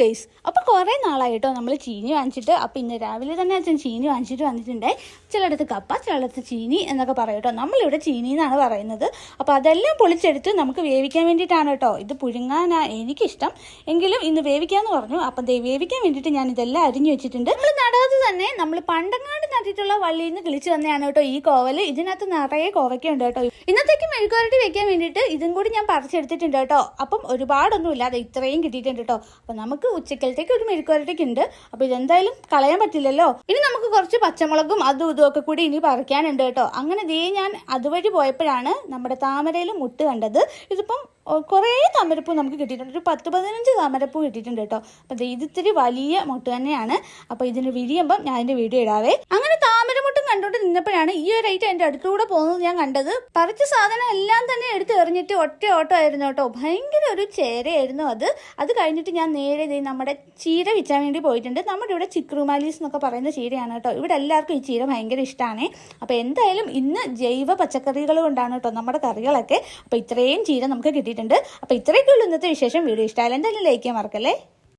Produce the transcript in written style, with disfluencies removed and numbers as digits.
Guys, അപ്പോൾ കുറേ നാളായിട്ടോ നമ്മൾ ചീനി വാങ്ങിച്ചിട്ട്. അപ്പോൾ ഇന്ന് രാവിലെ തന്നെ അച്ഛൻ ചീനി വാങ്ങിച്ചിട്ട് വന്നിട്ടുണ്ട്. ചിലയിടത്ത് കപ്പ, ചിലയിടത്ത് ചീനി എന്നൊക്കെ പറയും കേട്ടോ. നമ്മളിവിടെ ചീനി എന്നാണ് പറയുന്നത്. അപ്പോൾ അതെല്ലാം പൊളിച്ചെടുത്ത് നമുക്ക് വേവിക്കാൻ വേണ്ടിയിട്ടാണ് കേട്ടോ. ഇത് പുഴുങ്ങാനാണ് എനിക്കിഷ്ടം, എങ്കിലും ഇന്ന് വേവിക്കാമെന്ന് പറഞ്ഞു. അപ്പം വേവിക്കാൻ വേണ്ടിയിട്ട് ഞാൻ ഇതെല്ലാം അരിഞ്ഞു വെച്ചിട്ടുണ്ട്. നമ്മൾ നടാതെ തന്നെ നമ്മൾ പണ്ടങ്ങാണ്ട് നട്ടിട്ടുള്ള വള്ളിയിൽ നിന്ന് കിളിച്ച് വന്നതാണ് കേട്ടോ ഈ കോവല്. ഇതിനകത്ത് നിറയെ കോവയ്ക്കുണ്ട് കേട്ടോ. ഇന്നത്തേക്ക് മെഴുകുവരട്ടി വെക്കാൻ വേണ്ടിയിട്ട് ഇതും കൂടി ഞാൻ പറിച്ചെടുത്തിട്ടുണ്ട് കേട്ടോ. അപ്പം ഒരുപാടൊന്നും ഇല്ലാതെ ഇത്രയും കിട്ടിയിട്ടുണ്ട് കേട്ടോ. അപ്പം നമുക്ക് ഉച്ചക്കലത്തേക്ക് ഒരു മെഴുകുവരട്ടിക്ക് ഉണ്ട്. അപ്പോൾ ഇതെന്തായാലും കളയാൻ പറ്റില്ലല്ലോ. ഇനി നമുക്ക് കുറച്ച് പച്ചമുളകും അതും ഇതും ഒക്കെ കൂടി ഇനി പറിക്കാനുണ്ട് കേട്ടോ. അങ്ങനെ ഞാൻ അതുവഴി പോയപ്പോഴാണ് നമ്മുടെ താമരയിൽ മുട്ട് കണ്ടത്. ഇതിപ്പം കുറേ താമരപ്പൂ നമുക്ക് കിട്ടിയിട്ടുണ്ട്. ഒരു 10-15 താമരപ്പൂ കിട്ടിയിട്ടുണ്ട് കേട്ടോ. അപ്പം ഇതിത്തിരി വലിയ മുട്ട് തന്നെയാണ്. അപ്പോൾ ഇതിന് വിരിയുമ്പം ഞാൻ അതിൻ്റെ വീഡിയോ ഇടാവേ. അങ്ങനെ താമരമുട്ടും കണ്ടുകൊണ്ട് നിന്നപ്പോഴാണ് ഈ ഒരു ഐറ്റം എൻ്റെ അടുത്തൂടെ പോകുന്നത് ഞാൻ കണ്ടത്. പറിച്ച സാധനം എല്ലാം തന്നെ എടുത്ത് എറിഞ്ഞിട്ട് ഒറ്റ ഓട്ടമായിരുന്നു കേട്ടോ. ഭയങ്കര ഒരു ചേരയായിരുന്നു അത് കഴിഞ്ഞിട്ട് ഞാൻ നേരെ നമ്മുടെ ചീര വിൽക്കാൻ വേണ്ടി പോയിട്ടുണ്ട്. നമ്മുടെ ഇവിടെ ചിക്രുമാലീസ് എന്നൊക്കെ പറയുന്ന ചീരയാണ് കേട്ടോ. ഇവിടെ എല്ലാവർക്കും ഈ ചീര ഭയങ്കര ഇഷ്ടമാണ്. അപ്പോൾ എന്തായാലും ഇന്ന് ജൈവ പച്ചക്കറികൾ കൊണ്ടാണ് കേട്ടോ നമ്മുടെ കറികളൊക്കെ. അപ്പോൾ ഇത്രയും ചീര നമുക്ക് കിട്ടിയിട്ടുണ്ട്. അപ്പോൾ ഇത്രയൊക്കെ ഉള്ളൂ ഇന്നത്തെ വിശേഷം. വീഡിയോ ഇഷ്ടമായാലും എന്തായാലും ലൈക്ക് ചെയ്യാൻ മറക്കല്ലേ.